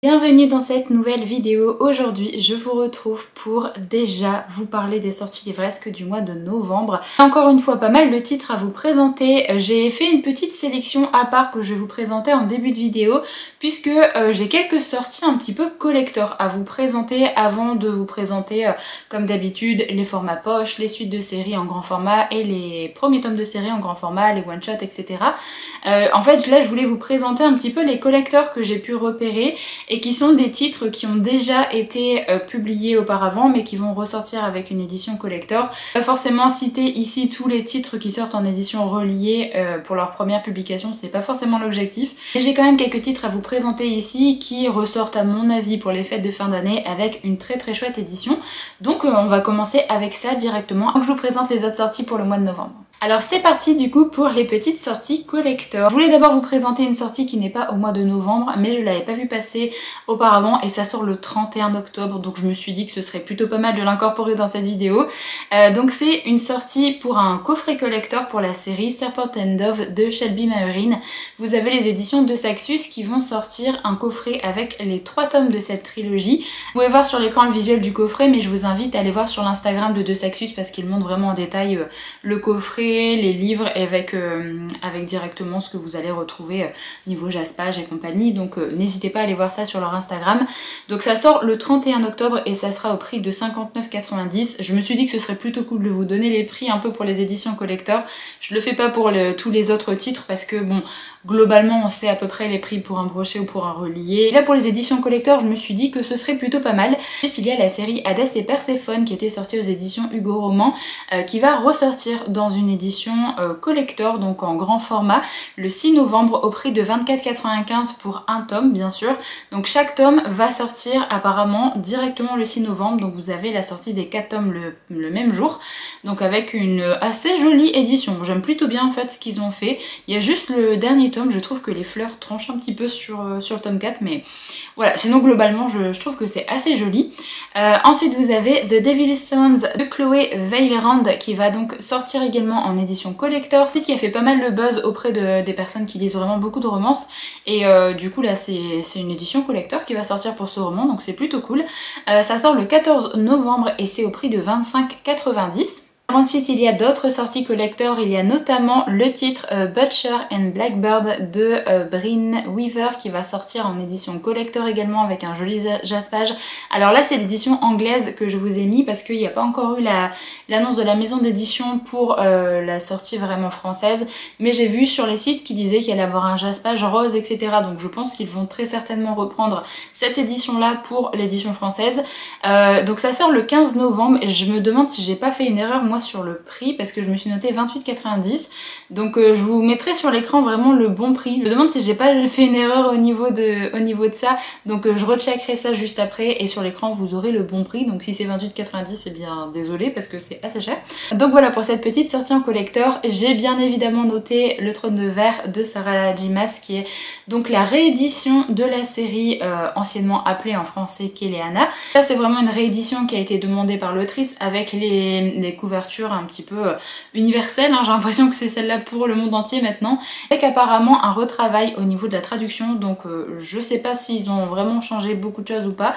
Bienvenue dans cette nouvelle vidéo. Aujourd'hui je vous retrouve pour déjà vous parler des sorties livresques du mois de novembre. Encore une fois pas mal de titres à vous présenter. J'ai fait une petite sélection à part que je vais vous présenter en début de vidéo puisque j'ai quelques sorties un petit peu collector à vous présenter avant de vous présenter comme d'habitude les formats poche, les suites de séries en grand format et les premiers tomes de séries en grand format, les one shot, etc. En fait là je voulais vous présenter un petit peu les collectors que j'ai pu repérer et qui sont des titres qui ont déjà été publiés auparavant mais qui vont ressortir avec une édition collector. Pas forcément citer ici tous les titres qui sortent en édition reliée pour leur première publication, c'est pas forcément l'objectif. Mais j'ai quand même quelques titres à vous présenter ici qui ressortent à mon avis pour les fêtes de fin d'année avec une très chouette édition. Donc on va commencer avec ça directement. Donc je vous présente les autres sorties pour le mois de novembre. Alors c'est parti du coup pour les petites sorties collector. Je voulais d'abord vous présenter une sortie qui n'est pas au mois de novembre mais je l'avais pas vu passer auparavant et ça sort le 31 octobre donc je me suis dit que ce serait plutôt pas mal de l'incorporer dans cette vidéo. Donc c'est une sortie pour un coffret collector pour la série Serpent and Dove de Shelby Mahereen. Vous avez les éditions de Saxus qui vont sortir un coffret avec les 3 tomes de cette trilogie. Vous pouvez voir sur l'écran le visuel du coffret mais je vous invite à aller voir sur l'Instagram de Saxus parce qu'il montre vraiment en détail le coffret, les livres avec directement ce que vous allez retrouver niveau jaspage et compagnie, donc n'hésitez pas à aller voir ça sur leur Instagram. Donc ça sort le 31 octobre et ça sera au prix de 59,90 €. Je me suis dit que ce serait plutôt cool de vous donner les prix un peu pour les éditions collector. Je le fais pas pour tous les autres titres parce que bon, globalement on sait à peu près les prix pour un brochet ou pour un relié. Et là pour les éditions collector je me suis dit que ce serait plutôt pas mal. Ensuite il y a la série Hadès et Perséphone qui était sortie aux éditions Hugo Roman qui va ressortir dans une édition collector, donc en grand format, le 6 novembre au prix de 24,95 € pour un tome bien sûr. Donc chaque tome va sortir apparemment directement le 6 novembre, donc vous avez la sortie des 4 tomes le même jour, donc avec une assez jolie édition. J'aime plutôt bien en fait ce qu'ils ont fait. Il y a juste le dernier tome, je trouve que les fleurs tranchent un petit peu sur le tome 4, mais voilà, sinon globalement je trouve que c'est assez joli. Ensuite vous avez The Devil's Sons de Chloé Weilrand qui va donc sortir également en édition collector, site qui a fait pas mal le buzz auprès des personnes qui lisent vraiment beaucoup de romances et du coup là c'est une édition collector qui va sortir pour ce roman donc c'est plutôt cool. Ça sort le 14 novembre et c'est au prix de 25,90 €. Ensuite il y a d'autres sorties collector, il y a notamment le titre Butcher and Blackbird de Brynne Weaver qui va sortir en édition collector également avec un joli jaspage. Alors là c'est l'édition anglaise que je vous ai mis parce qu'il n'y a pas encore eu l'annonce de la maison d'édition pour la sortie vraiment française, mais j'ai vu sur les sites qui disaient qu'il allait avoir un jaspage rose etc, donc je pense qu'ils vont très certainement reprendre cette édition là pour l'édition française. Donc ça sort le 15 novembre et je me demande si j'ai pas fait une erreur moi sur le prix parce que je me suis noté 28,90 €, donc je vous mettrai sur l'écran vraiment le bon prix. Je me demande si j'ai pas fait une erreur au niveau de ça, donc je recheckerai ça juste après et sur l'écran vous aurez le bon prix. Donc si c'est 28,90 €, eh bien désolé parce que c'est assez cher. Donc voilà pour cette petite sortie en collector. J'ai bien évidemment noté Le Trône de Verre de Sarah J. Maas qui est donc la réédition de la série anciennement appelée en français Kéléana. Ça c'est vraiment une réédition qui a été demandée par l'autrice avec les couvertures un petit peu universelle, hein. J'ai l'impression que c'est celle-là pour le monde entier maintenant, avec apparemment un retravail au niveau de la traduction, donc je sais pas s'ils ont vraiment changé beaucoup de choses ou pas.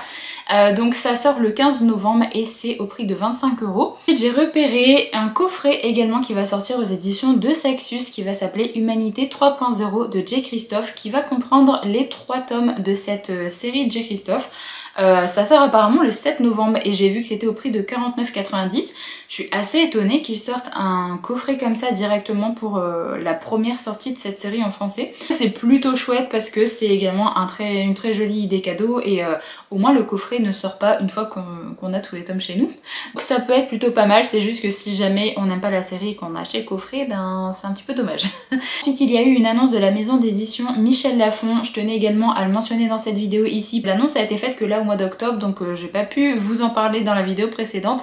Donc ça sort le 15 novembre et c'est au prix de 25 €. J'ai repéré un coffret également qui va sortir aux éditions de Saxus qui va s'appeler Humanité 3.0 de J. Christophe qui va comprendre les 3 tomes de cette série J. Christophe. Ça sort apparemment le 7 novembre et j'ai vu que c'était au prix de 49,90 €. Je suis assez étonnée qu'ils sortent un coffret comme ça directement pour la première sortie de cette série en français. C'est plutôt chouette parce que c'est également une très jolie idée cadeau et au moins le coffret ne sort pas une fois qu'on a tous les tomes chez nous. Donc ça peut être plutôt pas mal, c'est juste que si jamais on n'aime pas la série et qu'on a acheté le coffret, ben c'est un petit peu dommage. Ensuite il y a eu une annonce de la maison d'édition Michel Lafon, je tenais également à le mentionner dans cette vidéo ici. L'annonce a été faite que là au mois d'octobre, donc j'ai pas pu vous en parler dans la vidéo précédente.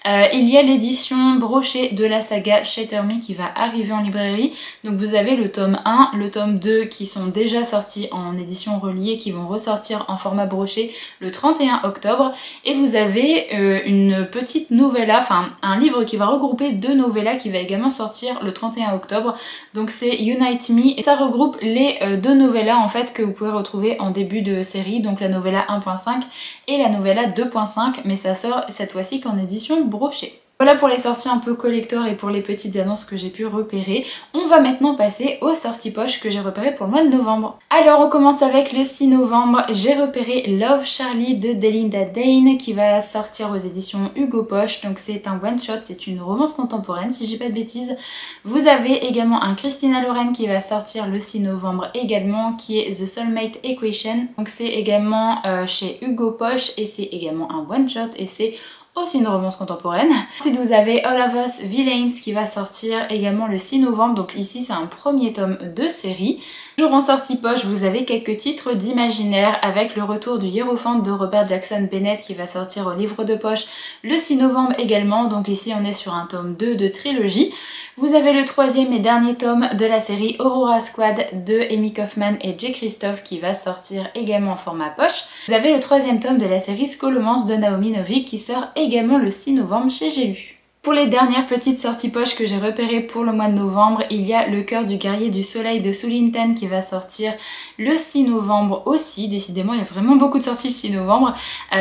Il y a l'édition brochée de la saga Shatter Me qui va arriver en librairie. Donc vous avez le tome 1, le tome 2 qui sont déjà sortis en édition reliée, qui vont ressortir en format broché le 31 octobre. Et vous avez une petite novella, enfin un livre qui va regrouper 2 novellas qui va également sortir le 31 octobre. Donc c'est Unite Me et ça regroupe les 2 novellas en fait que vous pouvez retrouver en début de série, donc la novella 1.5 et la novella 2.5, mais ça sort cette fois-ci qu'en édition brochée. Voilà pour les sorties un peu collector et pour les petites annonces que j'ai pu repérer. On va maintenant passer aux sorties poche que j'ai repérées pour le mois de novembre. Alors on commence avec le 6 novembre. J'ai repéré Love Charlie de Delinda Dane qui va sortir aux éditions Hugo Poche. Donc c'est un one shot, c'est une romance contemporaine si j'ai pas de bêtises. Vous avez également un Christina Loren qui va sortir le 6 novembre également, qui est The Soulmate Equation. Donc c'est également chez Hugo Poche et c'est également un one shot et c'est aussi une romance contemporaine. Ensuite vous avez All of Us Villains qui va sortir également le 6 novembre, donc ici c'est un premier tome de série. Toujours en sortie poche, vous avez quelques titres d'imaginaire avec le retour du Hiérophante de Robert Jackson Bennett qui va sortir au livre de poche le 6 novembre également, donc ici on est sur un tome 2 de trilogie. Vous avez le 3e et dernier tome de la série Aurora Squad de Amy Kaufman et Jay Christophe qui va sortir également en format poche. Vous avez le 3e tome de la série Scholomance de Naomi Novik qui sort également le 6 novembre chez J'ai lu. Pour les dernières petites sorties poche que j'ai repérées pour le mois de novembre, il y a Le cœur du guerrier du soleil de Su Lin-ten qui va sortir le 6 novembre aussi. Décidément, il y a vraiment beaucoup de sorties le 6 novembre.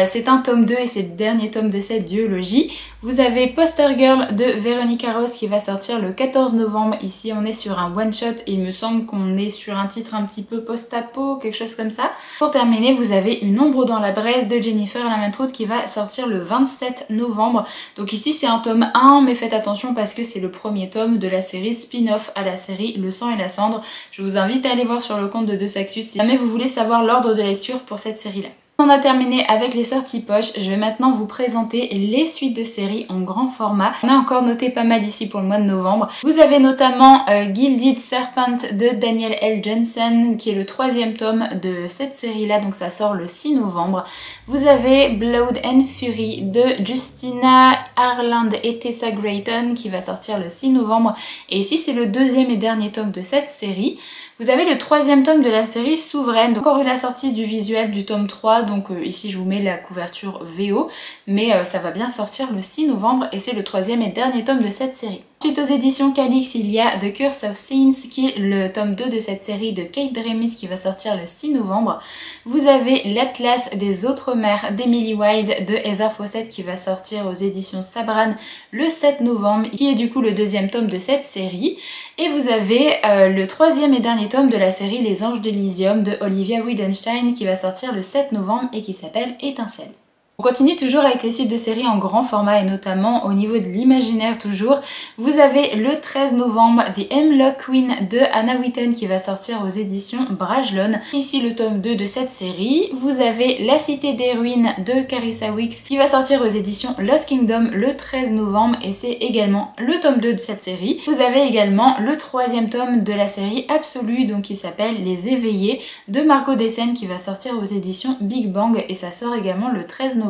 C'est un tome 2 et c'est le dernier tome de cette duologie. Vous avez Poster Girl de Véronica Ross qui va sortir le 14 novembre. Ici, on est sur un one-shot et il me semble qu'on est sur un titre un petit peu post-apo, quelque chose comme ça. Pour terminer, vous avez Une ombre dans la braise de Jennifer Lamantrout qui va sortir le 27 novembre. Donc ici, c'est un tome 1, mais faites attention parce que c'est le premier tome de la série spin-off à la série Le sang et la cendre. Je vous invite à aller voir sur le compte de De Saxus si jamais vous voulez savoir l'ordre de lecture pour cette série-là. On a terminé avec les sorties poche, je vais maintenant vous présenter les suites de séries en grand format. On a encore noté pas mal ici pour le mois de novembre. Vous avez notamment Gilded Serpent de Daniel L. Johnson qui est le 3e tome de cette série-là, donc ça sort le 6 novembre. Vous avez Blood and Fury de Justina Harland et Tessa Grayton qui va sortir le 6 novembre. Et ici c'est le 2e et dernier tome de cette série. Vous avez le 3e tome de la série Souveraine, donc encore eu la sortie du visuel du tome 3, donc ici je vous mets la couverture VO, mais ça va bien sortir le 6 novembre et c'est le 3e et dernier tome de cette série. Ensuite aux éditions Calix, il y a The Curse of Scenes qui est le tome 2 de cette série de Kate Dremis qui va sortir le 6 novembre. Vous avez L'Atlas des autres mers d'Emily Wilde de Heather Fawcett qui va sortir aux éditions Sabran le 7 novembre, qui est du coup le 2e tome de cette série. Et vous avez le 3e et dernier tome de la série Les Anges d'Elysium de Olivia Wildenstein qui va sortir le 7 novembre et qui s'appelle Étincelle. On continue toujours avec les suites de séries en grand format et notamment au niveau de l'imaginaire toujours. Vous avez le 13 novembre The Hemlock Queen de Anna Whitten qui va sortir aux éditions Brajlon. Ici le tome 2 de cette série. Vous avez La Cité des Ruines de Carissa Wicks qui va sortir aux éditions Lost Kingdom le 13 novembre et c'est également le tome 2 de cette série. Vous avez également le 3e tome de la série Absolue donc qui s'appelle Les Éveillés de Margot Dessen qui va sortir aux éditions Big Bang et ça sort également le 13 novembre.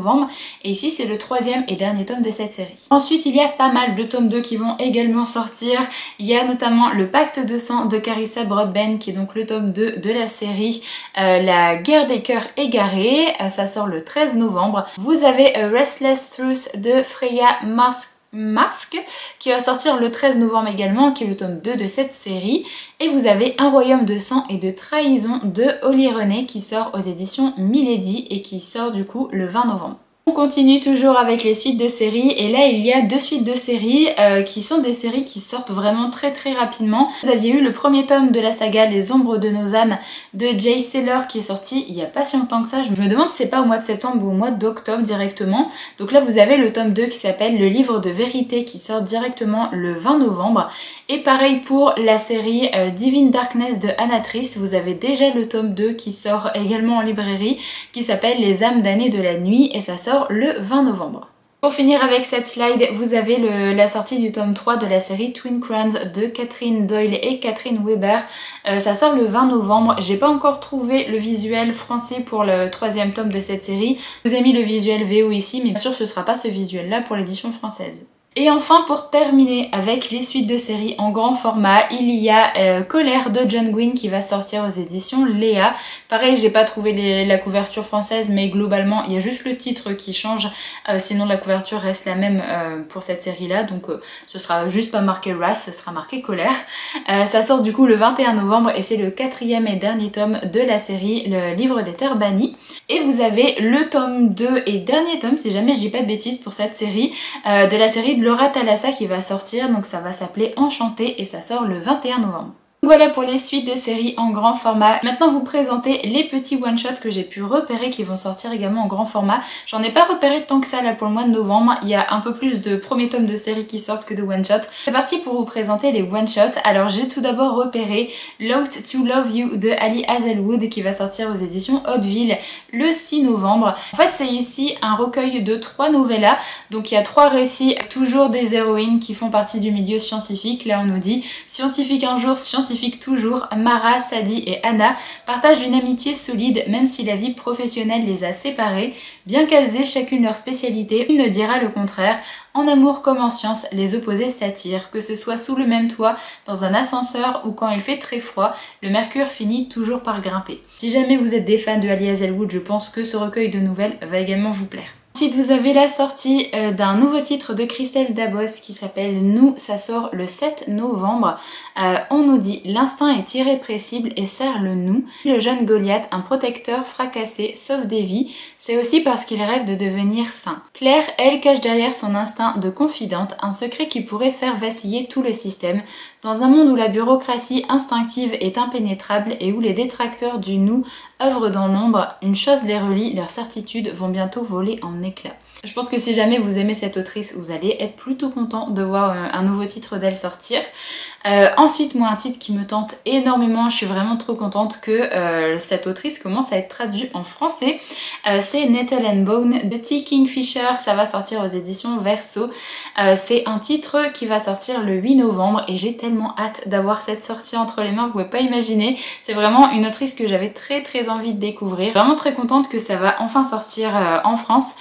Et ici c'est le 3e et dernier tome de cette série. Ensuite il y a pas mal de tomes 2 qui vont également sortir. Il y a notamment Le Pacte de sang de Carissa Broadbent qui est donc le tome 2 de la série La guerre des cœurs égarés. Ça sort le 13 novembre. Vous avez A Restless Truth de Freya Marske qui va sortir le 13 novembre également, qui est le tome 2 de cette série. Et vous avez Un royaume de sang et de trahison de Holly René qui sort aux éditions Milady et qui sort du coup le 20 novembre. On continue toujours avec les suites de séries et là il y a 2 suites de séries qui sont des séries qui sortent vraiment très rapidement. Vous aviez eu le premier tome de la saga Les ombres de nos âmes de Jay Saylor qui est sorti il y a pas si longtemps que ça. Je me demande si c'est pas au mois de septembre ou au mois d'octobre directement. Donc là vous avez le tome 2 qui s'appelle Le livre de vérité qui sort directement le 20 novembre. Et pareil pour la série Divine Darkness de Anatrice, vous avez déjà le tome 2 qui sort également en librairie qui s'appelle Les âmes damnées de la nuit et ça sort le 20 novembre. Pour finir avec cette slide, vous avez la sortie du tome 3 de la série Twin Crowns de Catherine Doyle et Catherine Weber. Ça sort le 20 novembre. J'ai pas encore trouvé le visuel français pour le 3e tome de cette série. Je vous ai mis le visuel VO ici, mais bien sûr ce sera pas ce visuel là pour l'édition française. Et enfin, pour terminer avec les suites de séries en grand format, il y a Colère de John Gwynne qui va sortir aux éditions Léa. Pareil, j'ai pas trouvé la couverture française, mais globalement, il y a juste le titre qui change. Sinon, la couverture reste la même pour cette série-là. Donc, ce sera juste pas marqué Wrath, ce sera marqué Colère. Ça sort du coup le 21 novembre et c'est le 4e et dernier tome de la série, le livre des terres bannies. Et vous avez le tome 2 et dernier tome, si jamais je dis pas de bêtises pour cette série, de la série de Laura Thalassa qui va sortir, donc ça va s'appeler Enchantée et ça sort le 21 novembre. Voilà pour les suites de séries en grand format. Maintenant vous présenter les petits one-shots que j'ai pu repérer qui vont sortir également en grand format. J'en ai pas repéré tant que ça là pour le mois de novembre. Il y a un peu plus de premiers tomes de séries qui sortent que de one-shots. C'est parti pour vous présenter les one-shots. Alors j'ai tout d'abord repéré Loath to Love You de Ali Hazelwood qui va sortir aux éditions Hauteville le 6 novembre. En fait c'est ici un recueil de 3 novellas. Donc il y a 3 récits, toujours des héroïnes qui font partie du milieu scientifique. Là on nous dit scientifique un jour, scientifique toujours, Mara, Sadie et Anna partagent une amitié solide même si la vie professionnelle les a séparées. Bien qu'elles aient chacune leur spécialité, il ne dira le contraire. En amour comme en science, les opposés s'attirent, que ce soit sous le même toit, dans un ascenseur ou quand il fait très froid, le mercure finit toujours par grimper. Si jamais vous êtes des fans de Ali Hazelwood, je pense que ce recueil de nouvelles va également vous plaire. Ensuite, vous avez la sortie d'un nouveau titre de Christelle Dabos qui s'appelle Nous, ça sort le 7 novembre. On nous dit l'instinct est irrépressible et sert le nous. Le jeune Goliath, un protecteur fracassé, sauve des vies. C'est aussi parce qu'il rêve de devenir saint. Claire, elle, cache derrière son instinct de confidente un secret qui pourrait faire vaciller tout le système. Dans un monde où la bureaucratie instinctive est impénétrable et où les détracteurs du nous œuvrent dans l'ombre, une chose les relie, leurs certitudes vont bientôt voler en éclats. Je pense que si jamais vous aimez cette autrice, vous allez être plutôt content de voir un nouveau titre d'elle sortir. Ensuite, moi, un titre qui me tente énormément, je suis vraiment trop contente que cette autrice commence à être traduite en français. C'est Nettle and Bone de T. Kingfisher, ça va sortir aux éditions Verso. C'est un titre qui va sortir le 8 novembre et j'ai tellement hâte d'avoir cette sortie entre les mains, vous pouvez pas imaginer. C'est vraiment une autrice que j'avais très envie de découvrir. Vraiment très contente que ça va enfin sortir en France.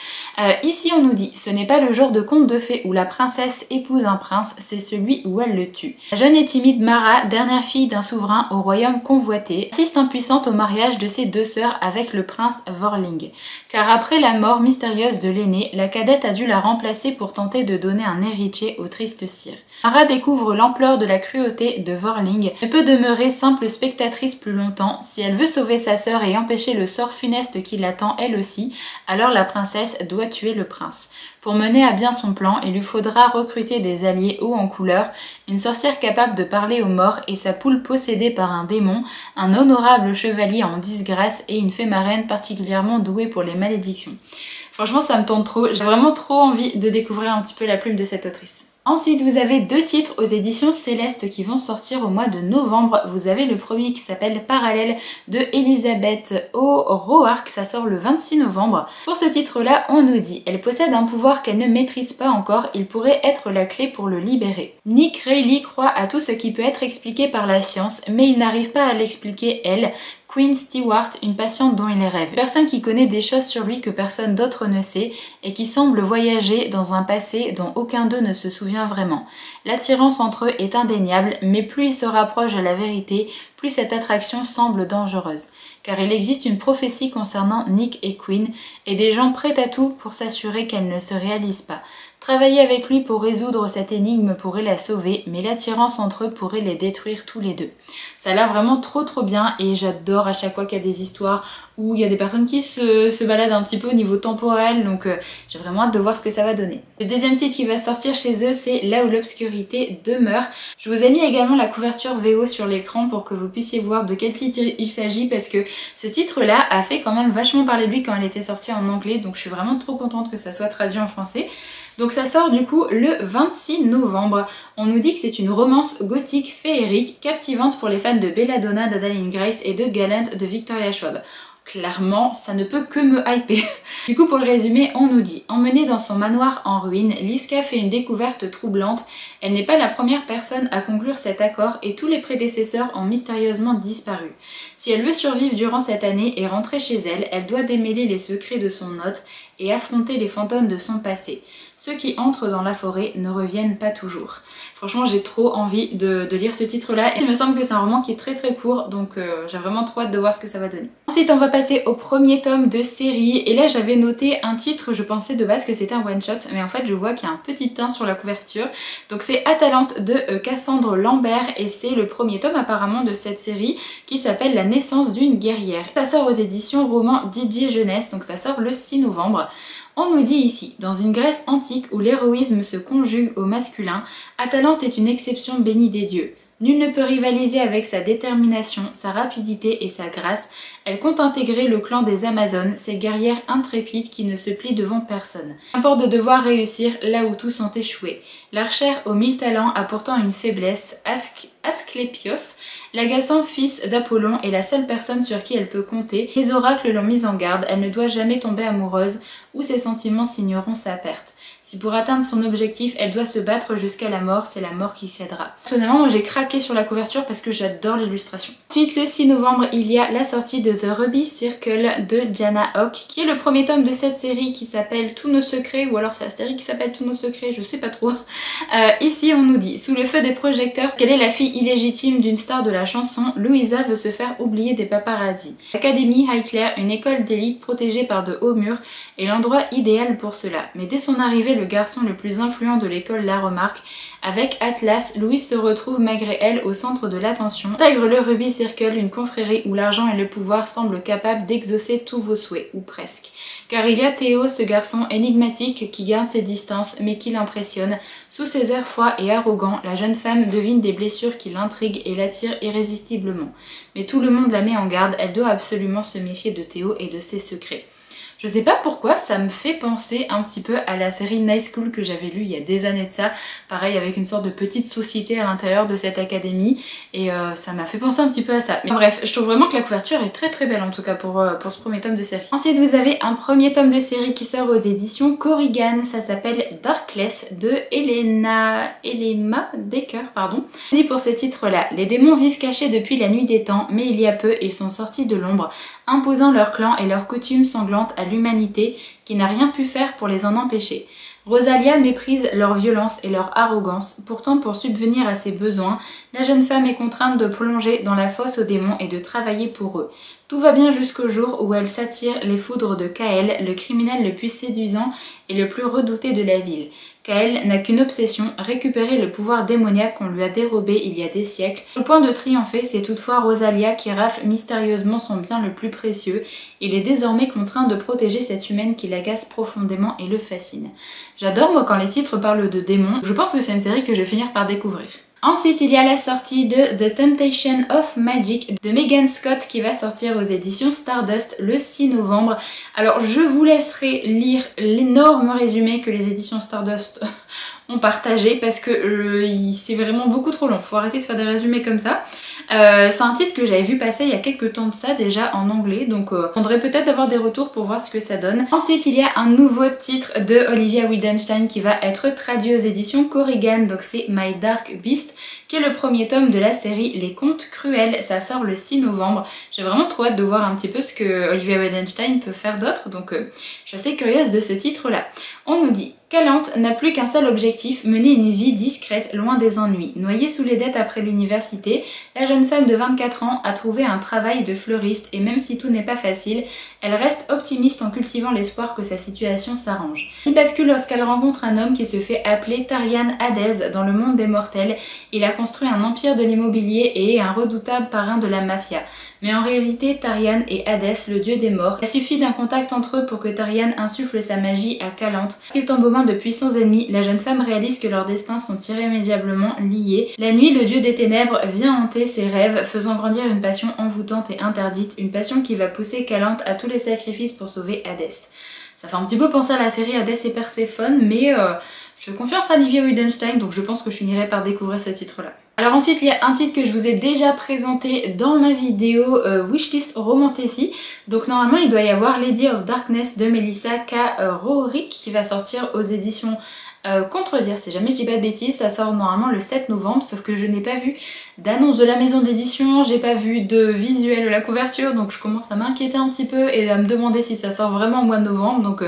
Ici on nous dit, ce n'est pas le genre de conte de fées où la princesse épouse un prince, c'est celui où elle le tue. La jeune et timide Mara, dernière fille d'un souverain au royaume convoité, assiste impuissante au mariage de ses 2 sœurs avec le prince Vorling. Car après la mort mystérieuse de l'aînée, la cadette a dû la remplacer pour tenter de donner un héritier au triste sire. Mara découvre l'ampleur de la cruauté de Vorling, ne peut demeurer simple spectatrice plus longtemps. Si elle veut sauver sa sœur et empêcher le sort funeste qui l'attend elle aussi, alors la princesse doit tuer le prince. Pour mener à bien son plan, il lui faudra recruter des alliés hauts en couleur, une sorcière capable de parler aux morts et sa poule possédée par un démon, un honorable chevalier en disgrâce et une fée marraine particulièrement douée pour les malédictions. Franchement, ça me tente trop, j'ai vraiment trop envie de découvrir un petit peu la plume de cette autrice. Ensuite, vous avez 2 titres aux éditions Céleste qui vont sortir au mois de novembre. Vous avez le premier qui s'appelle Parallèle de Elisabeth O'Roark, ça sort le 26 novembre. Pour ce titre-là, on nous dit, elle possède un pouvoir qu'elle ne maîtrise pas encore, il pourrait être la clé pour le libérer. Nick Reilly croit à tout ce qui peut être expliqué par la science, mais il n'arrive pas à l'expliquer elle. Queen Stewart, une patiente dont il rêve. Une personne qui connaît des choses sur lui que personne d'autre ne sait et qui semble voyager dans un passé dont aucun d'eux ne se souvient vraiment. L'attirance entre eux est indéniable, mais plus ils se rapprochent de la vérité, plus cette attraction semble dangereuse. Car il existe une prophétie concernant Nick et Queen et des gens prêts à tout pour s'assurer qu'elle ne se réalise pas. Travailler avec lui pour résoudre cette énigme pourrait la sauver, mais l'attirance entre eux pourrait les détruire tous les deux. Ça a l'air vraiment trop bien et j'adore à chaque fois qu'il y a des histoires où il y a des personnes qui se baladent un petit peu au niveau temporel, donc j'ai vraiment hâte de voir ce que ça va donner. Le deuxième titre qui va sortir chez eux, c'est Là où l'obscurité demeure. Je vous ai mis également la couverture VO sur l'écran pour que vous puissiez voir de quel titre il s'agit, parce que ce titre-là a fait quand même vachement parler de lui quand elle était sortie en anglais, donc je suis vraiment trop contente que ça soit traduit en français. Donc ça sort du coup le 26 novembre. On nous dit que c'est une romance gothique féerique, captivante pour les fans de Belladonna d'Adaline Grace et de Gallant de Victoria Schwab. clairement, ça ne peut que me hyper. Du coup, pour le résumé, on nous dit: emmenée dans son manoir en ruine, Liska fait une découverte troublante. Elle n'est pas la première personne à conclure cet accord et tous les prédécesseurs ont mystérieusement disparu. Si elle veut survivre durant cette année et rentrer chez elle, elle doit démêler les secrets de son hôte et affronter les fantômes de son passé. Ceux qui entrent dans la forêt ne reviennent pas toujours. Franchement, j'ai trop envie de lire ce titre-là. Et il me semble que c'est un roman qui est très très court, donc j'ai vraiment trop hâte de voir ce que ça va donner. Ensuite, on va passer au premier tome de série. Et là, j'avais noté un titre, je pensais de base que c'était un one-shot, mais en fait, je vois qu'il y a un petit teint sur la couverture. Donc c'est Atalante de Cassandre Lambert, et c'est le premier tome apparemment de cette série qui s'appelle La naissance d'une guerrière. Ça sort aux éditions Roman Didier Jeunesse, donc ça sort le 6 novembre. On nous dit ici: dans une Grèce antique où l'héroïsme se conjugue au masculin, Atalante est une exception bénie des dieux. Nul ne peut rivaliser avec sa détermination, sa rapidité et sa grâce. Elle compte intégrer le clan des Amazones, ces guerrières intrépides qui ne se plient devant personne. Qu'importe de devoir réussir là où tous ont échoué. L'archère aux 1000 talents a pourtant une faiblesse. Asclépios, l'agaçant fils d'Apollon, est la seule personne sur qui elle peut compter. Les oracles l'ont mise en garde, elle ne doit jamais tomber amoureuse ou ses sentiments signeront sa perte. Si pour atteindre son objectif, elle doit se battre jusqu'à la mort, c'est la mort qui cédera. Personnellement, moi j'ai craqué sur la couverture parce que j'adore l'illustration. Ensuite, le 6 novembre, il y a la sortie de The Ruby Circle de Jana Hawk, qui est le premier tome de cette série qui s'appelle Tous nos secrets, ou alors c'est la série qui s'appelle Tous nos secrets, je sais pas trop. Ici, on nous dit: sous le feu des projecteurs, qu'elle est la fille illégitime d'une star de la chanson, Louisa veut se faire oublier des paparazzis. L'Académie Highclere, une école d'élite protégée par de hauts murs, est l'endroit idéal pour cela. Mais dès son arrivée, le garçon le plus influent de l'école la remarque. Avec Atlas, Louise se retrouve malgré elle au centre de l'attention. Intègre le Ruby Circle, une confrérie où l'argent et le pouvoir semblent capables d'exaucer tous vos souhaits, ou presque. Car il y a Théo, ce garçon énigmatique qui garde ses distances mais qui l'impressionne. Sous ses airs froids et arrogants, la jeune femme devine des blessures qui l'intriguent et l'attirent irrésistiblement. Mais tout le monde la met en garde, elle doit absolument se méfier de Théo et de ses secrets. Je sais pas pourquoi, ça me fait penser un petit peu à la série Night School que j'avais lue il y a des années de ça. Pareil, avec une sorte de petite société à l'intérieur de cette académie. Et ça m'a fait penser un petit peu à ça. Mais bref, je trouve vraiment que la couverture est très très belle en tout cas pour ce premier tome de série. Ensuite, vous avez un premier tome de série qui sort aux éditions Corrigan. Ça s'appelle Darkless de Elema Decker, pardon. Dit pour ce titre-là: les démons vivent cachés depuis la nuit des temps, mais il y a peu, ils sont sortis de l'ombre, imposant leur clan et leurs coutumes sanglantes à l'humanité qui n'a rien pu faire pour les en empêcher. Rosalia méprise leur violence et leur arrogance, pourtant pour subvenir à ses besoins, la jeune femme est contrainte de plonger dans la fosse aux démons et de travailler pour eux. Tout va bien jusqu'au jour où elle s'attire les foudres de Kael, le criminel le plus séduisant et le plus redouté de la ville. Kael n'a qu'une obsession, récupérer le pouvoir démoniaque qu'on lui a dérobé il y a des siècles. Au point de triompher, c'est toutefois Rosalia qui rafle mystérieusement son bien le plus précieux. Il est désormais contraint de protéger cette humaine qui l'agace profondément et le fascine. J'adore moi quand les titres parlent de démons, je pense que c'est une série que je vais finir par découvrir. Ensuite, il y a la sortie de The Temptation of Magic de Megan Scott qui va sortir aux éditions Stardust le 6 novembre. Alors, je vous laisserai lire l'énorme résumé que les éditions Stardust ont partagé parce que c'est vraiment beaucoup trop long. Faut arrêter de faire des résumés comme ça. C'est un titre que j'avais vu passer il y a quelques temps de ça déjà en anglais, donc j'attendrai peut-être d'avoir des retours pour voir ce que ça donne. Ensuite, il y a un nouveau titre de Olivia Wildenstein qui va être traduit aux éditions Corrigan, donc c'est My Dark Beast, qui est le premier tome de la série Les Contes Cruels. Ça sort le 6 novembre. J'ai vraiment trop hâte de voir un petit peu ce que Olivia Wildenstein peut faire d'autre, donc je suis assez curieuse de ce titre-là. On nous dit: Calante n'a plus qu'un seul objectif, mener une vie discrète, loin des ennuis. Noyée sous les dettes après l'université, la jeune femme de 24 ans a trouvé un travail de fleuriste et même si tout n'est pas facile, elle reste optimiste en cultivant l'espoir que sa situation s'arrange. Il bascule lorsqu'elle rencontre un homme qui se fait appeler Tarian Hades dans le monde des mortels. Il a construit un empire de l'immobilier et est un redoutable parrain de la mafia. Mais en réalité, Tarian est Hadès, le dieu des morts. Il suffit d'un contact entre eux pour que Tarian insuffle sa magie à Calante. Lorsqu'il tombe aux mains de puissants ennemis, la jeune femme réalise que leurs destins sont irrémédiablement liés. La nuit, le dieu des ténèbres vient hanter ses rêves, faisant grandir une passion envoûtante et interdite, une passion qui va pousser Calante à tous les sacrifices pour sauver Hadès. Ça fait un petit peu penser à la série Hadès et Perséphone, mais je fais confiance à Olivia Wildenstein, donc je pense que je finirai par découvrir ce titre-là. Alors ensuite, il y a un titre que je vous ai déjà présenté dans ma vidéo Wishlist Romantasy. Donc normalement, il doit y avoir Lady of Darkness de Melissa K. Roerick qui va sortir aux éditions Contredire, si jamais je dis pas de bêtises. Ça sort normalement le 7 novembre, sauf que je n'ai pas vu d'annonce de la maison d'édition, j'ai pas vu de visuel de la couverture, donc je commence à m'inquiéter un petit peu et à me demander si ça sort vraiment au mois de novembre. Donc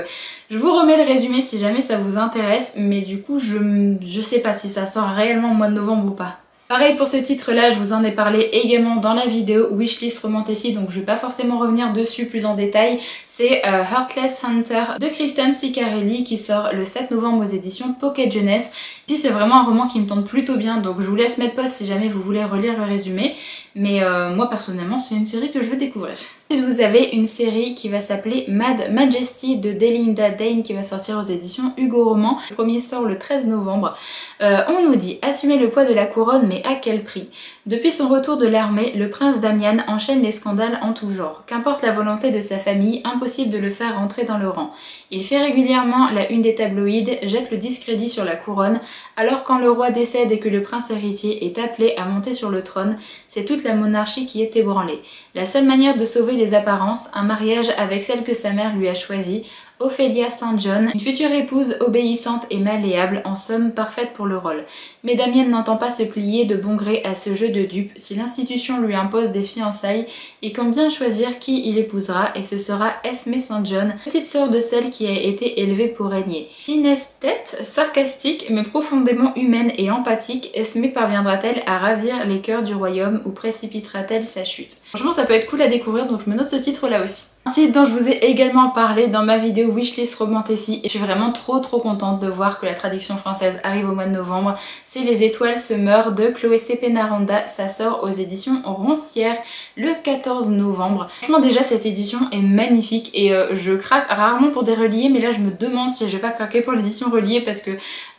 je vous remets le résumé si jamais ça vous intéresse, mais du coup je sais pas si ça sort réellement au mois de novembre ou pas. Pareil pour ce titre là, je vous en ai parlé également dans la vidéo Wishlist Romantasy, donc je vais pas forcément revenir dessus plus en détail. C'est Heartless Hunter de Kristen Ciccarelli qui sort le 7 novembre aux éditions Pocket Jeunesse. Ici c'est vraiment un roman qui me tente plutôt bien, donc je vous laisse mettre pause si jamais vous voulez relire le résumé. Mais moi personnellement c'est une série que je veux découvrir. Ensuite vous avez une série qui va s'appeler Mad Majesty de Delinda Dane qui va sortir aux éditions Hugo Roman. Le premier sort le 13 novembre. On nous dit assumer le poids de la couronne, mais à quel prix? Depuis son retour de l'armée, le prince Damian enchaîne les scandales en tout genre. Qu'importe la volonté de sa famille, impossible de le faire rentrer dans le rang. Il fait régulièrement la une des tabloïds, jette le discrédit sur la couronne, alors quand le roi décède et que le prince héritier est appelé à monter sur le trône, c'est toute la monarchie qui est ébranlée. La seule manière de sauver les apparences, un mariage avec celle que sa mère lui a choisie, Ophélia St. John, une future épouse obéissante et malléable, en somme parfaite pour le rôle. Mais Damien n'entend pas se plier de bon gré à ce jeu de dupe si l'institution lui impose des fiançailles et compte bien choisir qui il épousera, et ce sera Esme St. John, petite sœur de celle qui a été élevée pour régner. Inestète, sarcastique mais profondément humaine et empathique, Esme parviendra-t-elle à ravir les cœurs du royaume ou précipitera-t-elle sa chute? Franchement ça peut être cool à découvrir, donc je me note ce titre là aussi. Un titre dont je vous ai également parlé dans ma vidéo Wishlist Romantasy, et je suis vraiment trop contente de voir que la traduction française arrive au mois de novembre. C'est Les étoiles se meurent de Chloé Cepena-Aranda. Ça sort aux éditions Roncière le 14 novembre. Franchement déjà cette édition est magnifique et je craque rarement pour des reliés, mais là je me demande si je vais pas craquer pour l'édition reliée parce que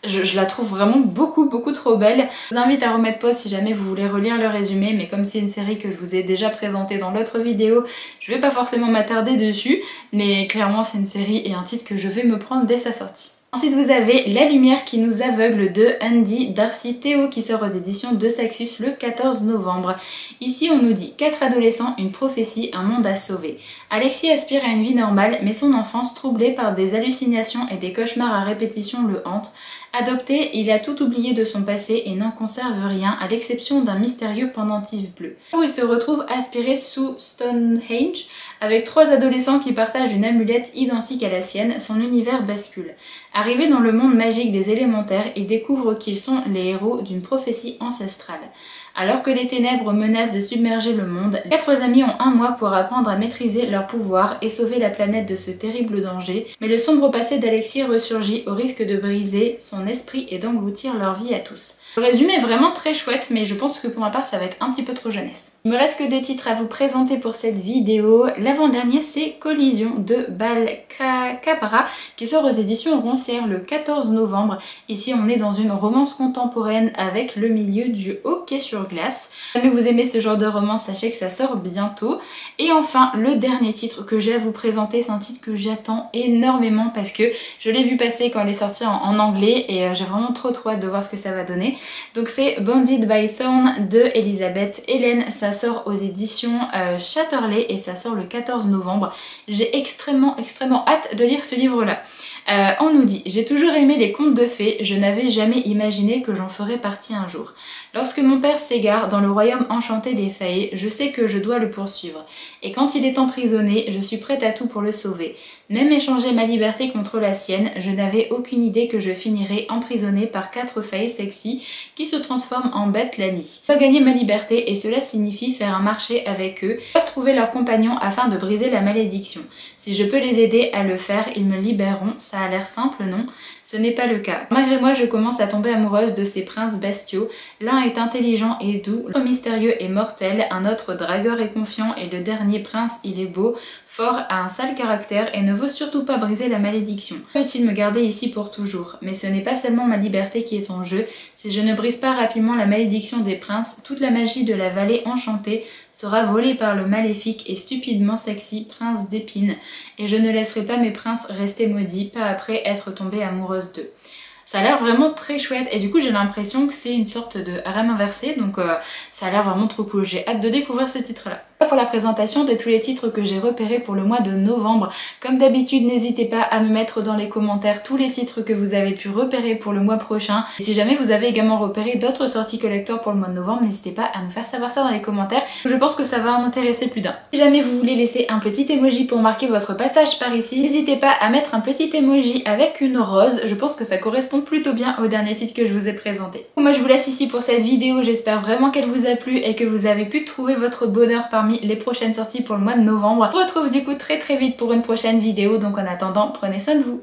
je la trouve vraiment beaucoup trop belle. Je vous invite à remettre pause si jamais vous voulez relire le résumé, mais comme c'est une série que je vous ai déjà présentée dans l'autre vidéo, je vais pas forcément m'attarder dessus, mais clairement c'est une série et un titre que je vais me prendre dès sa sortie. Ensuite vous avez La lumière qui nous aveugle de Andy Darcy Théo qui sort aux éditions de Saxus le 14 novembre. Ici on nous dit 4 adolescents, une prophétie, un monde à sauver. Alexis aspire à une vie normale mais son enfance troublée par des hallucinations et des cauchemars à répétition le hante. Adopté, il a tout oublié de son passé et n'en conserve rien à l'exception d'un mystérieux pendentif bleu. Il se retrouve aspiré sous Stonehenge avec 3 adolescents qui partagent une amulette identique à la sienne. Son univers bascule. Arrivé dans le monde magique des élémentaires, il découvre qu'ils sont les héros d'une prophétie ancestrale. Alors que les ténèbres menacent de submerger le monde, 4 amis ont un mois pour apprendre à maîtriser leur pouvoir et sauver la planète de ce terrible danger, mais le sombre passé d'Alexis ressurgit au risque de briser son esprit et d'engloutir leur vie à tous. Le résumé est vraiment très chouette, mais je pense que pour ma part ça va être un petit peu trop jeunesse. Il me reste que 2 titres à vous présenter pour cette vidéo. L'avant-dernier c'est Collision de Bal Capra qui sort aux éditions Roncière le 14 novembre. Ici on est dans une romance contemporaine avec le milieu du hockey sur glace. Si jamais vous aimez ce genre de romance, sachez que ça sort bientôt. Et enfin le dernier titre que j'ai à vous présenter, c'est un titre que j'attends énormément parce que je l'ai vu passer quand elle est sortie en anglais et j'ai vraiment trop hâte de voir ce que ça va donner. Donc c'est Bonded by Thorn de Elisabeth Hélène. Ça sort aux éditions Chatterley et ça sort le 14 novembre. J'ai extrêmement hâte de lire ce livre là. On nous dit: j'ai toujours aimé les contes de fées, je n'avais jamais imaginé que j'en ferais partie un jour. Lorsque mon père s'égare dans le royaume enchanté des fées, je sais que je dois le poursuivre. Et quand il est emprisonné, je suis prête à tout pour le sauver. Même échanger ma liberté contre la sienne, je n'avais aucune idée que je finirais emprisonnée par 4 fées sexy qui se transforment en bêtes la nuit. Je dois gagner ma liberté et cela signifie faire un marché avec eux. Ils doivent trouver leurs compagnons afin de briser la malédiction. Si je peux les aider à le faire, ils me libéreront. Ça a l'air simple, non? Ce n'est pas le cas. Malgré moi, je commence à tomber amoureuse de ces princes bestiaux. L'un est intelligent et doux, l'autre mystérieux et mortel, un autre dragueur et confiant, et le dernier prince, il est beau, fort, a un sale caractère et ne veut surtout pas briser la malédiction. Peut-il me garder ici pour toujours? Mais ce n'est pas seulement ma liberté qui est en jeu. Si je ne brise pas rapidement la malédiction des princes, toute la magie de la vallée enchantée sera volée par le maléfique et stupidement sexy prince d'épines, et je ne laisserai pas mes princes rester maudits, pas après être tombée amoureuse d'eux. Ça a l'air vraiment très chouette et du coup j'ai l'impression que c'est une sorte de harem inversé, donc ça a l'air vraiment trop cool. J'ai hâte de découvrir ce titre-là. Pour la présentation de tous les titres que j'ai repérés pour le mois de novembre, comme d'habitude n'hésitez pas à me mettre dans les commentaires tous les titres que vous avez pu repérer pour le mois prochain. Et si jamais vous avez également repéré d'autres sorties collector pour le mois de novembre, n'hésitez pas à nous faire savoir ça dans les commentaires. Je pense que ça va en intéresser plus d'un. Si jamais vous voulez laisser un petit emoji pour marquer votre passage par ici, n'hésitez pas à mettre un petit emoji avec une rose. Je pense que ça correspond plutôt bien au dernier titre que je vous ai présenté. Moi je vous laisse ici pour cette vidéo, j'espère vraiment qu'elle vous a plu et que vous avez pu trouver votre bonheur parmi les prochaines sorties pour le mois de novembre. On se retrouve du coup très vite pour une prochaine vidéo, donc en attendant, prenez soin de vous.